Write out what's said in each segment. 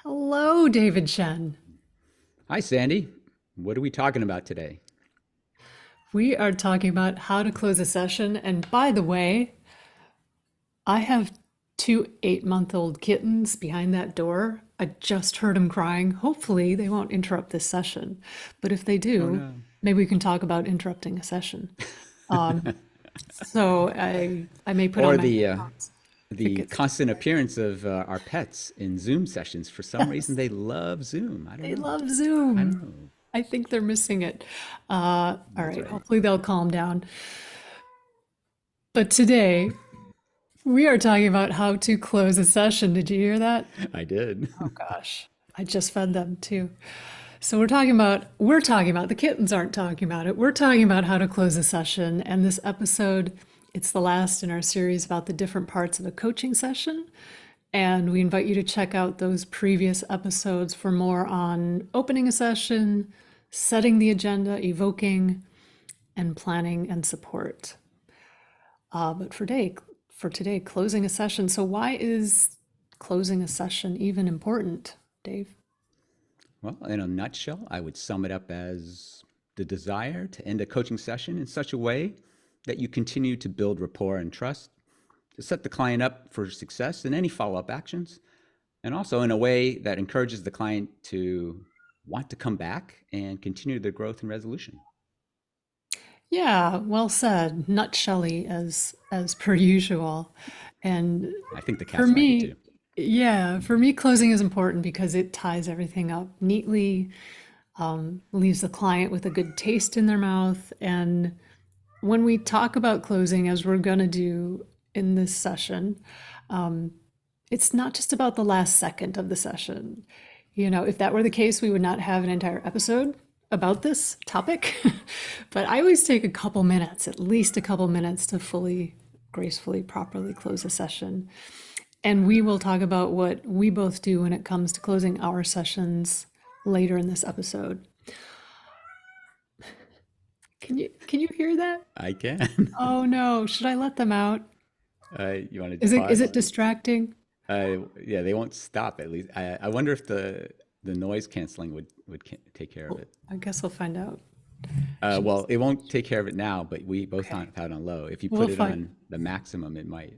Hello, David Chen. Hi, Sandy. What are we talking about today? We are talking about how to close a session. And by the way, I have two 8-month-old kittens behind that door. I just heard them crying. Hopefully, they won't interrupt this session. But if they Oh do, no. maybe we can talk about interrupting a session. Um, so I may put on Or my the headphones if it the gets too constant quiet. appearance of our pets in Zoom sessions. For some reason, Yes, they love Zoom. I don't they know. love I don't Zoom. know. I think they're missing it. All That's right, right. hopefully they'll calm down. But today, we are talking about how to close a session. Did you hear that? I did. Oh gosh. I just fed them too. So we're talking about the kittens aren't talking about it. We're talking about how to close a session. And this episode, it's the last in our series about the different parts of a coaching session. And we invite you to check out those previous episodes for more on opening a session, setting the agenda, evoking, and planning and support. But for today, closing a session. So why is closing a session even important, Dave? Well, in a nutshell, I would sum it up as the desire to end a coaching session in such a way that you continue to build rapport and trust, to set the client up for success in any follow up actions, and also in a way that encourages the client to want to come back and continue their growth and resolution. Yeah, well said. Nutshelly as per usual. And I think the for cats like it me, too. yeah, for me, closing is important because it ties everything up neatly, leaves the client with a good taste in their mouth. And when we talk about closing, as we're going to do in this session, it's not just about the last second of the session. If that were the case, we would not have an entire episode about this topic. But I always take a couple minutes, at least a couple minutes, to fully, gracefully, properly close a session. And we will talk about what we both do when it comes to closing our sessions later in this episode. Can you hear that? I can. Oh no, should I let them out? You want to Is it pause? distracting? Yeah, they won't stop at least. I wonder if the noise canceling would take care of Well, it. I guess we'll find out. Should Well, it won't take care of it now, but we both have Okay. it on low. If you We'll put it find. on the maximum, it might.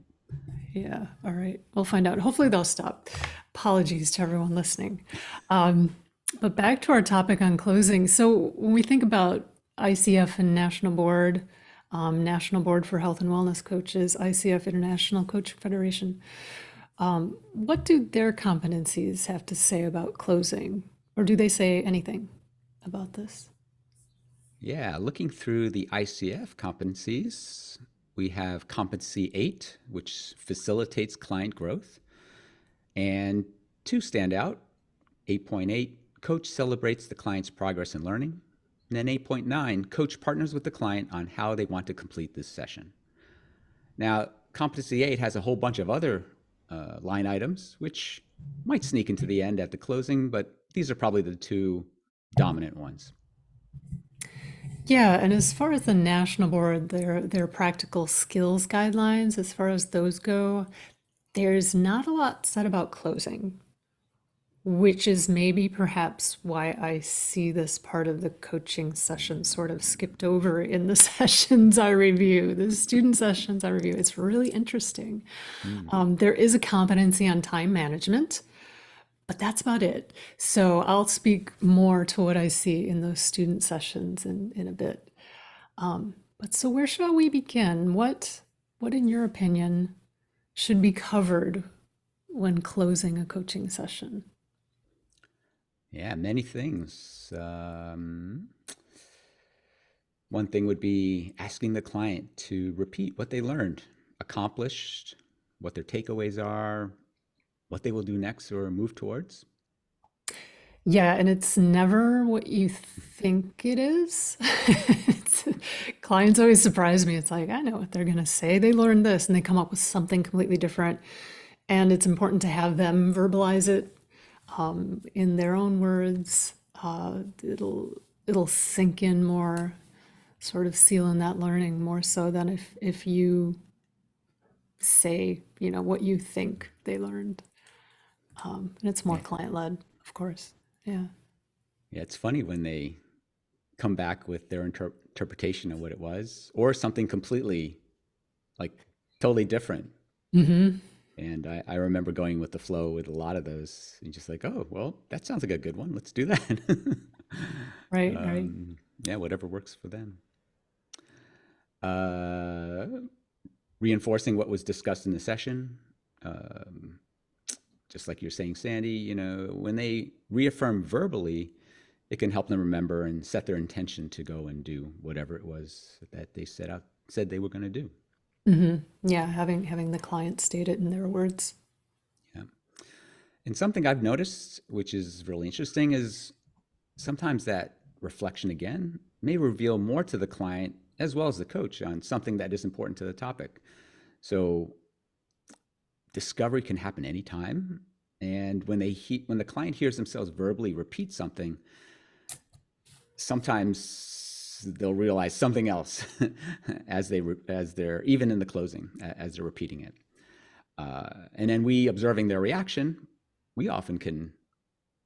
Yeah, all right. We'll find out. Hopefully they'll stop. Apologies to everyone listening. Um, but back to our topic on closing. So when we think about ICF and National Board for Health and Wellness Coaches, ICF International Coaching Federation, what do their competencies have to say about closing? Or do they say anything about this? Yeah, looking through the ICF competencies, we have competency 8, which facilitates client growth, and two stand out. 8.8, coach celebrates the client's progress and learning. And then 8.9, coach partners with the client on how they want to complete this session. Now, competency 8 has a whole bunch of other line items, which might sneak into the end at the closing, but these are probably the two dominant ones. Yeah, and as far as the national board, their practical skills guidelines, as far as those go, there's not a lot said about closing, which is maybe perhaps why I see this part of the coaching session sort of skipped over in the sessions I review, the student sessions I review. It's really interesting. Mm. There is a competency on time management, but that's about it. So I'll speak more to what I see in those student sessions in a bit. But so where shall we begin? What in your opinion should be covered when closing a coaching session? Yeah, many things. One thing would be asking the client to repeat what they learned, accomplished, what their takeaways are, what they will do next or move towards. Yeah, and it's never what you think it is. It's, clients always surprise me. It's like, I know what they're going to say. They learned this and they come up with something completely different. And it's important to have them verbalize it in their own words. It'll sink in more, sort of seal in that learning more so than if you say, what you think they learned. And it's more Yeah. client-led, of course. Yeah. Yeah, it's funny when they come back with their interpretation of what it was, or something completely like totally different. Mm-hmm. And I remember going with the flow with a lot of those and just like, oh, well, that sounds like a good one. Let's do that. Right, right. Yeah, whatever works for them. Uh, Reinforcing what was discussed in the session. Um, just like you're saying, Sandy, when they reaffirm verbally, it can help them remember and set their intention to go and do whatever it was that they said they were going to do. Mm-hmm. Yeah, having the client state it in their words. Yeah. And something I've noticed, which is really interesting, is sometimes that reflection again may reveal more to the client as well as the coach on something that is important to the topic. So discovery can happen anytime. And when when the client hears themselves verbally repeat something, sometimes they'll realize something else as they're even in the closing as they're repeating it. And then we observing their reaction, we often can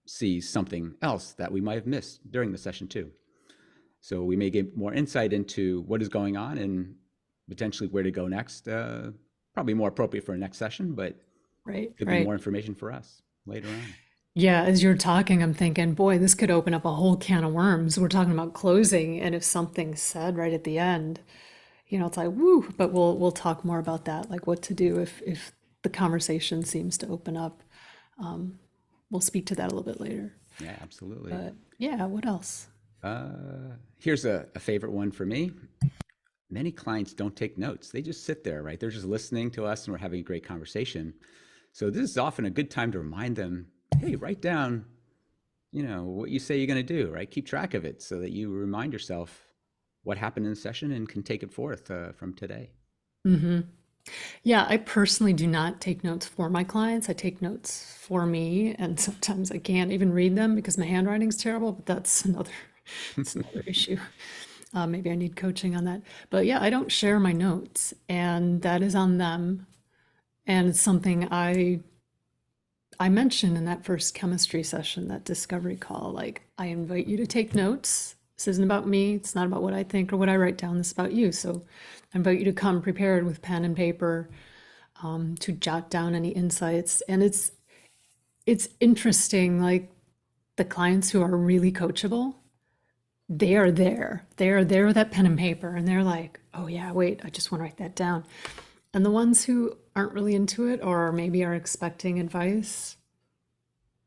see something else that we might have missed during the session too. So we may get more insight into what is going on and potentially where to go next. Probably more appropriate for a next session, but Right, could be right. more information for us later on. Yeah, as you're talking, I'm thinking, boy, this could open up a whole can of worms. We're talking about closing, and if something's said right at the end, it's like, woo, but we'll talk more about that, like what to do if the conversation seems to open up. We'll speak to that a little bit later. Yeah, absolutely. But yeah, what else? Here's a favorite one for me. Many clients don't take notes. They just sit there, right? They're just listening to us and we're having a great conversation. So this is often a good time to remind them, hey, write down, what you say you're going to do, right? Keep track of it so that you remind yourself what happened in the session and can take it forth from today. Hmm. Yeah, I personally do not take notes for my clients. I take notes for me, and sometimes I can't even read them because my handwriting's terrible, but that's another, it's another issue. Maybe I need coaching on that. But yeah, I don't share my notes, and that is on them. And it's something I mentioned in that first chemistry session, that discovery call. Like, I invite you to take notes. This isn't about me. It's not about what I think or what I write down. This is about you. So I invite you to come prepared with pen and paper, to jot down any insights. And it's interesting, like the clients who are really coachable, they are there. They are there with that pen and paper, and they're like, oh yeah, wait, I just want to write that down. And the ones who aren't really into it or maybe are expecting advice,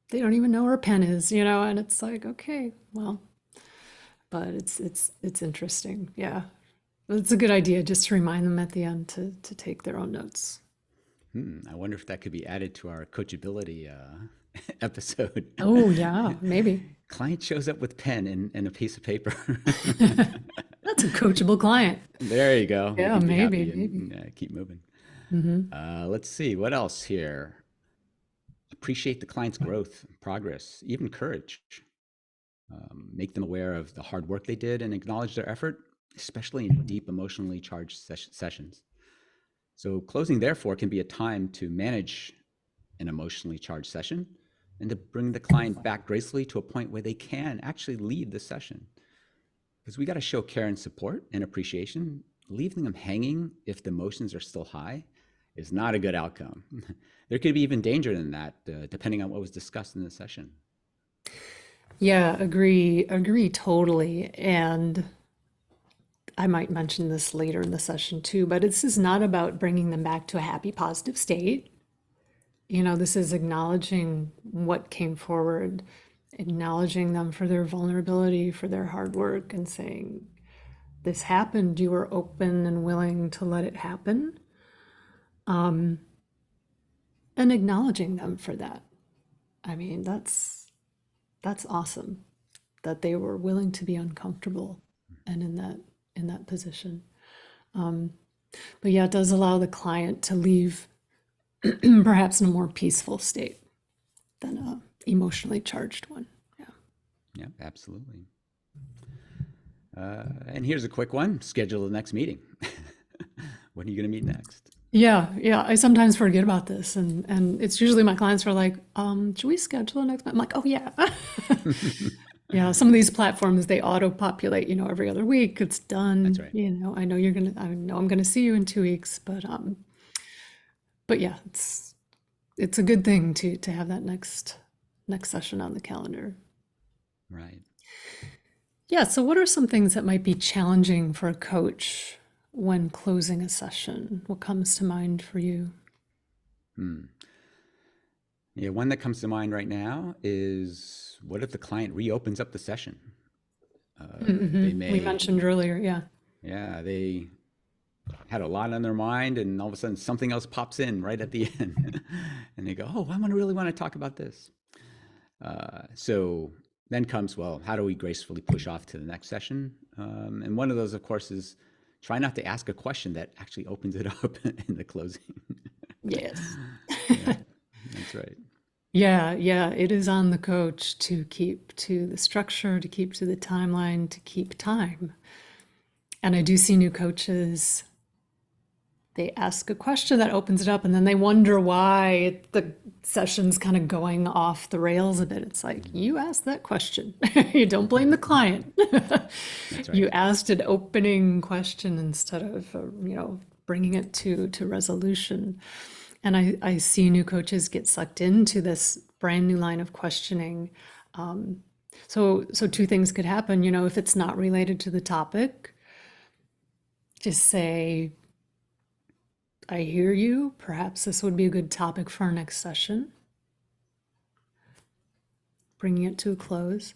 they don't even know where a pen is, and it's like, okay, well, but it's interesting. Yeah. It's a good idea just to remind them at the end to take their own notes. I wonder if that could be added to our coachability episode. Oh, yeah, maybe. Client shows up with pen and a piece of paper. That's a coachable client. There you go. They Yeah, can be maybe, happy maybe. and keep moving. Hmm. Let's see, what else here? Appreciate the client's growth, progress, even courage. Make them aware of the hard work they did and acknowledge their effort, especially in deep emotionally charged sessions. So closing, therefore, can be a time to manage an emotionally charged session and to bring the client back gracefully to a point where they can actually lead the session. Because we got to show care and support and appreciation. Leaving them hanging if the emotions are still high is not a good outcome. There could be even danger in that, depending on what was discussed in the session. Yeah, agree totally. And I might mention this later in the session too, but this is not about bringing them back to a happy, positive state. This is acknowledging what came forward, acknowledging them for their vulnerability, for their hard work, and saying, this happened, you were open and willing to let it happen, and acknowledging them for that. I mean, that's awesome that they were willing to be uncomfortable and in that position. But yeah, it does allow the client to leave perhaps in a more peaceful state than a emotionally charged one. Yeah. Yeah, absolutely. And here's a quick one. Schedule the next meeting. When are you going to meet next? Yeah. I sometimes forget about this, and it's usually my clients are like, should we schedule a next month? I'm like, oh yeah. Yeah, some of these platforms they auto-populate, every other week. It's That's done. right. I know I'm gonna see you in 2 weeks, but yeah, it's a good thing to have that next session on the calendar. Right. Yeah, so what are some things that might be challenging for a coach when closing a session? What comes to mind for you? Hmm. Yeah, one that comes to mind right now is what if the client reopens up the session? They We may, mentioned earlier, yeah. yeah, they had a lot on their mind, and all of a sudden something else pops in right at the end, and they go, "Oh, I really want to talk about this." So then comes, well, how do we gracefully push off to the next session? And one of those, of course, is try not to ask a question that actually opens it up in the closing. Yes. Yeah, that's right. Yeah, it is on the coach to keep to the structure, to keep to the timeline, to keep time. And I do see new coaches, they ask a question that opens it up, and then they wonder why the session's kind of going off the rails a bit. It's like, Mhm. you asked that question. You don't blame the client. That's right. You asked an opening question instead of, bringing it to resolution. And I see new coaches get sucked into this brand new line of questioning. So two things could happen, if it's not related to the topic, just say, I hear you. Perhaps this would be a good topic for our next session, bringing it to a close.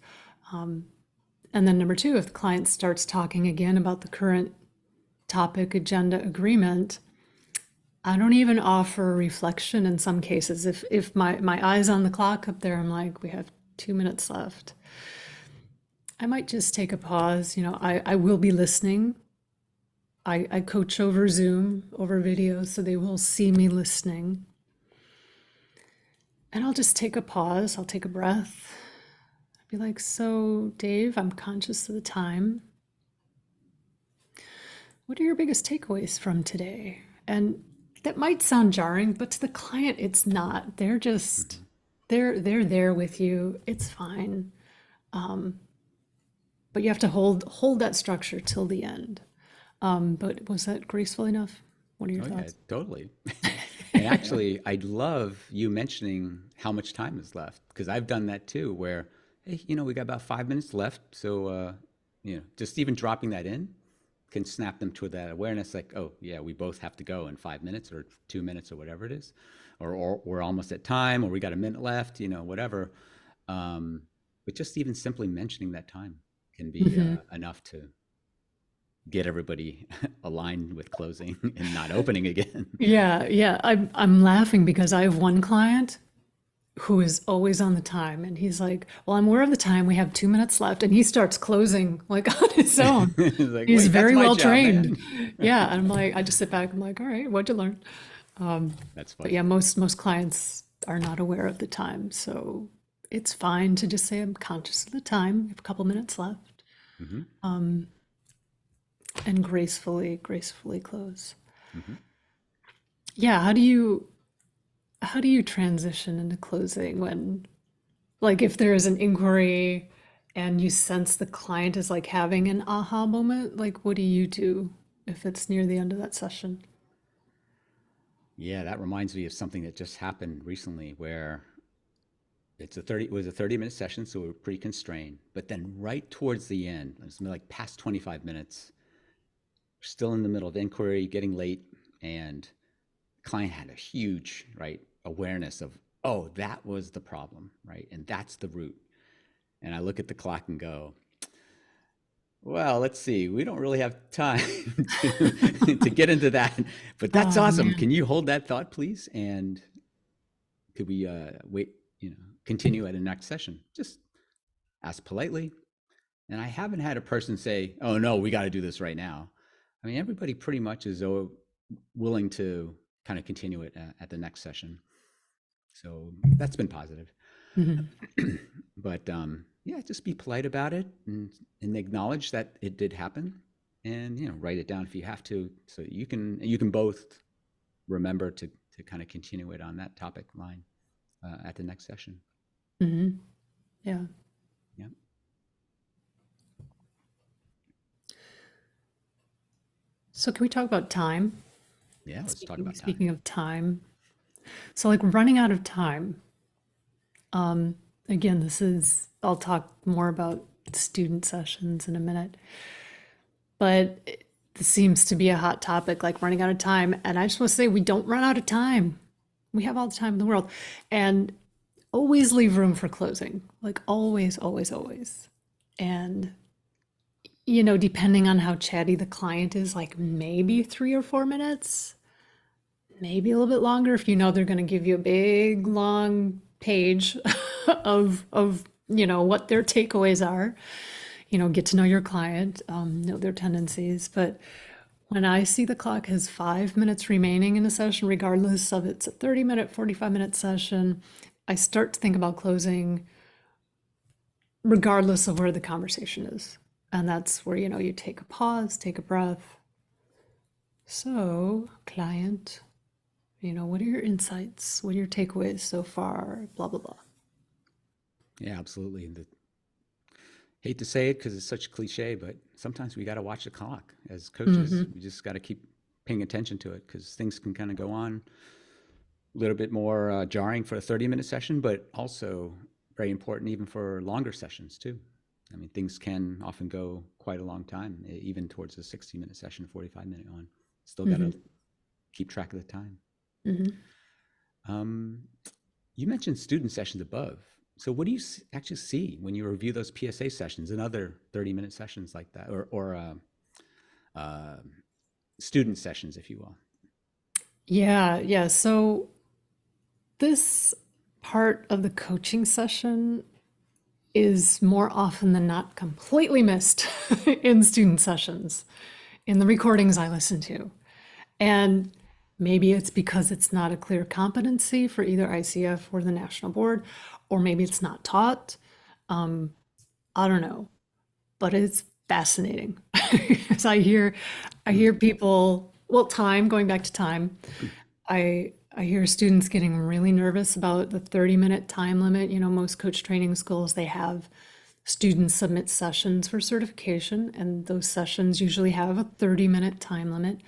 And then number two, if the client starts talking again about the current topic, agenda, agreement, I don't even offer reflection in some cases. If my eye's on the clock up there, I'm like, we have 2 minutes left. I might just take a pause. I will be listening. I coach over Zoom, over video, so they will see me listening. And I'll just take a pause. I'll take a breath. I'll be like, so Dave, I'm conscious of the time. What are your biggest takeaways from today? And that might sound jarring, but to the client, it's not. They're just, Mhm. they're there with you. It's fine. But you have to hold that structure till the end. But was that graceful enough? What are your Oh yeah, thoughts? totally. And actually, I'd love you mentioning how much time is left because I've done that too. Where, hey, we got about 5 minutes left, so just even dropping that in can snap them to that awareness, like, oh yeah, we both have to go in 5 minutes or 2 minutes or whatever it is, or we're almost at time, or we got a minute left, whatever. Um, but just even simply mentioning that time can be Mhm. enough to get everybody aligned with closing and not opening again. Yeah. I'm laughing because I have one client who is always on the time, and he's like, well, I'm aware of the time. We have 2 minutes left, and he starts closing like on his own. It's like, He's wait, that's very my well job, trained. man. Yeah, and I'm like, I just sit back. I'm like, all right, what'd you learn? That's But funny. yeah, most clients are not aware of the time, so it's fine to just say I'm conscious of the time. We have a couple minutes left, Hmm. and gracefully close. Hmm. Yeah, how do you transition into closing when, like, if there is an inquiry and you sense the client is like having an aha moment, like what do you do if it's near the end of that session? Yeah, that reminds me of something that just happened recently where it was a 30-minute session, so we were pretty constrained. But then right towards the end, it was like past 25 minutes, we're still in the middle of inquiry, getting late, and the client had a huge, right, awareness of, oh, that was the problem, right? And that's the root. And I look at the clock and go, well, let's see. We don't really have time to get into that, but that's Oh awesome. man. Can you hold that thought, please? And could we wait? Continue at a next session. Just ask politely. And I haven't had a person say, "Oh no, we got to do this right now." I mean, everybody pretty much is willing to kind of continue it at the next session. So that's been positive. Mhm. But yeah, just be polite about it and acknowledge that it did happen, and write it down if you have to, so you can both. remember to kind of continue it on that topic line at the next session. Mm-hmm. Yeah. Yeah. So can we talk about time? Yeah, let's talk about time. Speaking of time, so like running out of time. Again, I'll talk more about student sessions in a minute, but this seems to be a hot topic, like running out of time. And I just want to say, we don't run out of time. We have all the time in the world. And always leave room for closing, like always, always, always. And, depending on how chatty the client is, like maybe 3 or 4 minutes, maybe a little bit longer if you know they're going to give you a big long page of what their takeaways are. Get to know your client, know their tendencies. But when I see the clock has 5 minutes remaining in a session, regardless of it's a 30-minute, 45-minute session, I start to think about closing regardless of where the conversation is. And that's where, you take a pause, take a breath. So, client, what are your insights? What are your takeaways so far? Blah, blah, blah. Yeah, absolutely. Hate to say it because it's such a cliche, but sometimes we got to watch the clock as coaches. We just got to keep paying attention to it because things can kind of go on a little bit more jarring for a 30-minute session, but also very important even for longer sessions too. I mean, things can often go quite a long time, even towards a 60-minute session, 45-minute one. Still got to keep track of the time. You mentioned student sessions above. So what do you actually see when you review those PSA sessions and other 30-minute sessions like that, or student sessions, if you will? Yeah. So this part of the coaching session is more often than not completely missed in student sessions, in the recordings I listen to. And maybe it's because it's not a clear competency for either ICF or the national board, or maybe it's not taught. I don't know, but it's fascinating. As I hear people, well, going back to time, I hear students getting really nervous about the 30-minute time limit. Most coach training schools, they have students submit sessions for certification, and those sessions usually have a 30-minute time limit.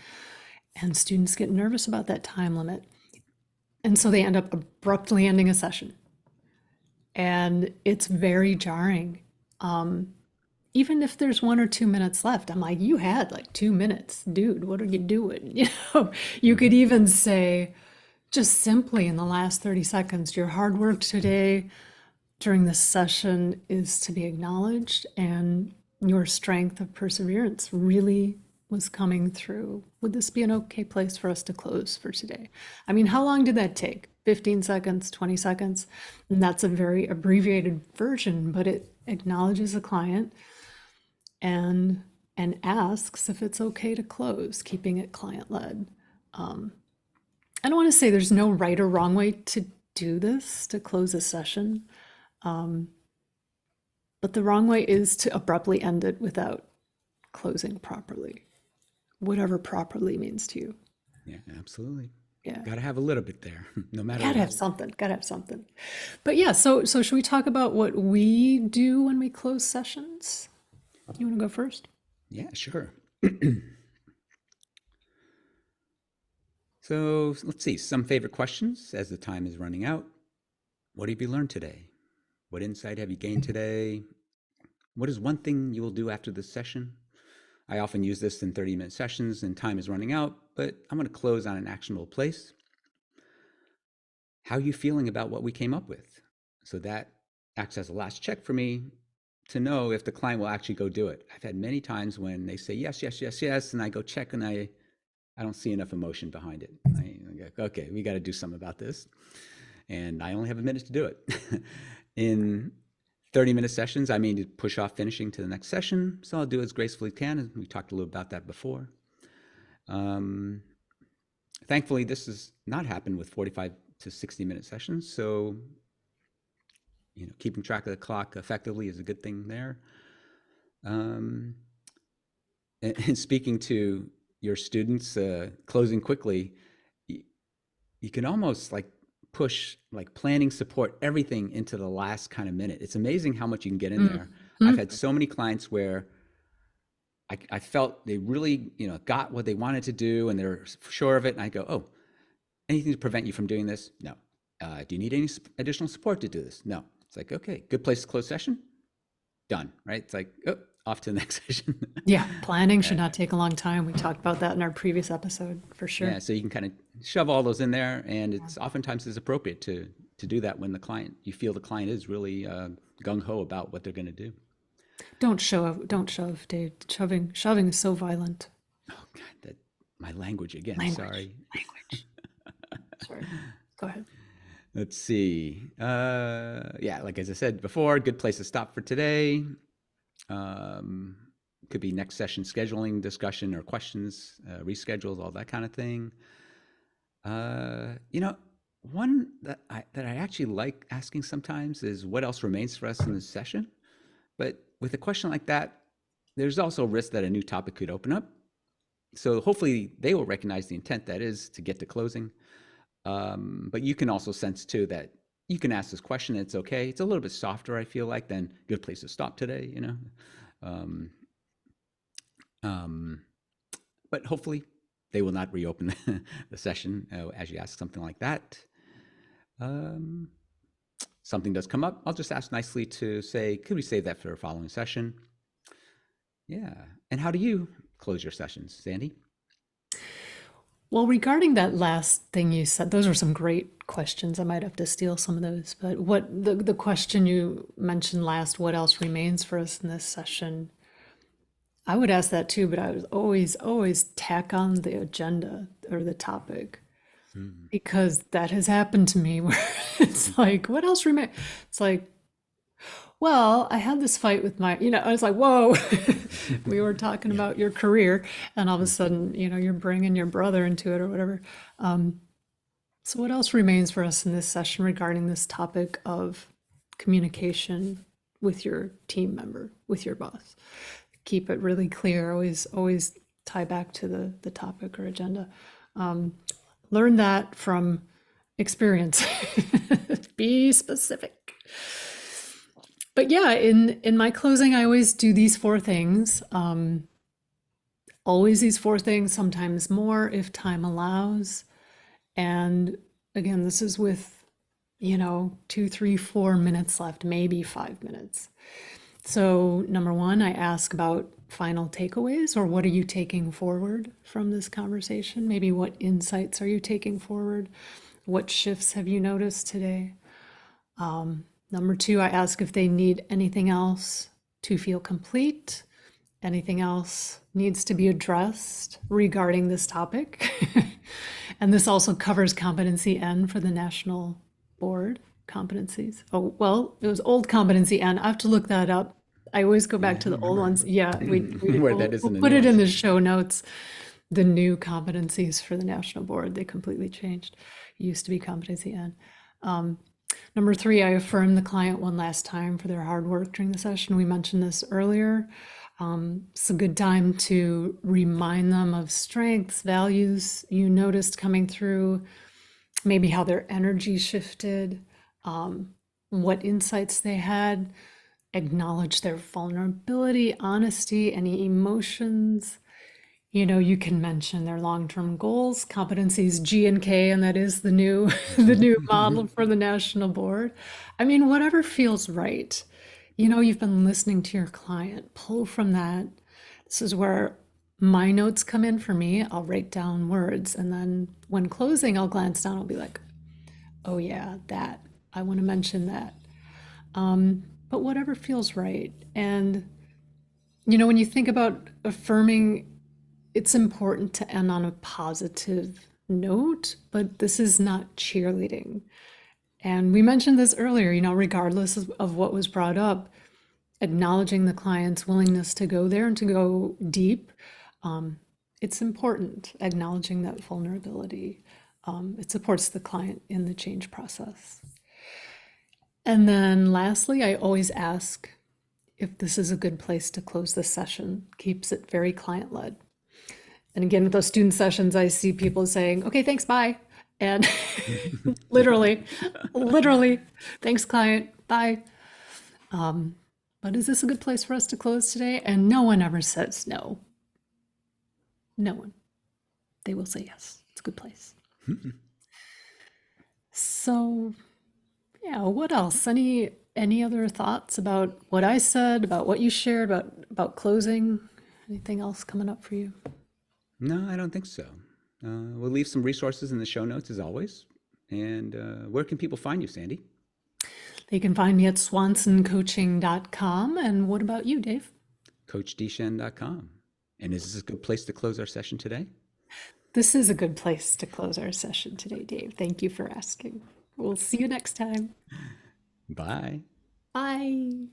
And students get nervous about that time limit. And so they end up abruptly ending a session. And it's very jarring. Even if there's 1 or 2 minutes left, I'm like, you had like 2 minutes, dude, what are you doing? You could even say, just simply in the last 30 seconds, your hard work today during this session is to be acknowledged, and your strength of perseverance really was coming through. Would this be an okay place for us to close for today? I mean, how long did that take? 15 seconds, 20 seconds? And that's a very abbreviated version, but it acknowledges the client and asks if it's okay to close, keeping it client-led. I don't want to say there's no right or wrong way to do this, to close a session. But the wrong way is to abruptly end it without closing properly, whatever properly means to you. Yeah, absolutely. Yeah. Got to have a little bit there, no matter Gotta have something. Gotta have something. But yeah, so should we talk about what we do when we close sessions? You want to go first? Yeah, sure. So let's see, some favorite questions as the time is running out. What have you learned today? What insight have you gained today? What is one thing you will do after this session? I often use this in 30-minute sessions and time is running out, but I'm going to close on an actionable place. How are you feeling about what we came up with? So that acts as a last check for me to know if the client will actually go do it. I've had many times when they say yes, yes, yes, yes, and I go check and I don't see enough emotion behind it. I go, okay, we got to do something about this. And I only have a minute to do it. In 30-minute sessions, I mean to push off finishing to the next session, so I'll do as gracefully can, and we talked a little about that before. Thankfully, this has not happened with 45 to 60-minute sessions, so keeping track of the clock effectively is a good thing there. And speaking to your students, closing quickly, you can almost like push like planning, support, everything into the last kind of minute. It's amazing how much you can get in there. I've Mhm. had so many clients where I felt they really, got what they wanted to do and they're sure of it. And I go, oh, anything to prevent you from doing this? No. Do you need any additional support to do this? No. It's like, okay, good place to close session. Done, right? It's like, oh, off to the next session. Yeah, planning should Uh, not take a long time. We talked about that in our previous episode for sure. yeah, so you can kind of shove all those in there, and it's oftentimes is appropriate to do that when you feel the client is really gung ho about what they're going to do. Don't shove, Dave. Shoving is so violent. Oh God, my language again. Language, Sorry. language. Sorry. Go ahead. Let's see. Yeah, like as I said before, good place to stop for today. Could be next session scheduling discussion or questions, reschedules, all that kind of thing. One that I actually like asking sometimes is what else remains for us in this session. But with a question like that, there's also a risk that a new topic could open up. So hopefully they will recognize the intent that is to get to closing. But you can also sense too that you can ask this question. It's okay. It's a little bit softer, I feel like, than good place to stop today, But hopefully they will not reopen the session as you ask something like that. Something does come up, I'll just ask nicely to say, could we save that for a following session? Yeah. And how do you close your sessions, Sandy? Well, regarding that last thing you said, those are some great questions. I might have to steal some of those. But what the question you mentioned last, what else remains for us in this session? I would ask that too, but I would always tack on the agenda or the topic because that has happened to me where it's like, what else remains? It's like, well, I had this fight with I was like, whoa, we were talking Yeah. about your career, and all of a sudden, you're bringing your brother into it or whatever. So, what else remains for us in this session regarding this topic of communication with your team member, with your boss? Keep it really clear. Always tie back to the topic or agenda. Learn that from experience. Be specific. But yeah, in my closing, I always do these four things. Always these four things, sometimes more if time allows. And again, this is with, 2, 3, 4 minutes left, maybe 5 minutes. So, number one, I ask about final takeaways or what are you taking forward from this conversation? Maybe what insights are you taking forward? What shifts have you noticed today? Number two, I ask if they need anything else to feel complete, anything else needs to be addressed regarding this topic. And this also covers competency N for the national board competencies. Oh, well, it was old competency N. I have to look that up. I always go Yeah, back I to the don't old remember ones. Yeah, where that is we'll in the put new it in ones. the show notes. The new competencies for the national board, they completely changed. It used to be competency N. Number three, I affirm the client one last time for their hard work during the session. We mentioned this earlier. It's a good time to remind them of strengths, values you noticed coming through, maybe how their energy shifted, what insights they had, acknowledge their vulnerability, honesty, any emotions. You can mention their long-term goals, competencies G and K, and that is the new the new model for the national board. I mean, whatever feels right. You've been listening to your client. Pull from that. This is where my notes come in for me. I'll write down words, and then when closing, I'll glance down. I'll be like, "Oh yeah, that. I want to mention that." But whatever feels right. And when you think about affirming, it's important to end on a positive note, but this is not cheerleading. And we mentioned this earlier, regardless of what was brought up, acknowledging the client's willingness to go there and to go deep. It's important, acknowledging that vulnerability. It supports the client in the change process. And then lastly, I always ask if this is a good place to close this session. Keeps it very client-led. And again, with those student sessions, I see people saying, okay, thanks, bye. And literally, literally, thanks, client. Bye. But is this a good place for us to close today? And no one ever says no. No one. They will say yes. It's a good place. So, yeah, what else? Any other thoughts about what I said, about what you shared, about closing? Anything else coming up for you? No, I don't think so. We'll leave some resources in the show notes as always. And where can people find you, Sandy? They can find me at swansoncoaching.com. And what about you, Dave? CoachDshen.com. And is this a good place to close our session today? This is a good place to close our session today, Dave. Thank you for asking. We'll see you next time. Bye. Bye.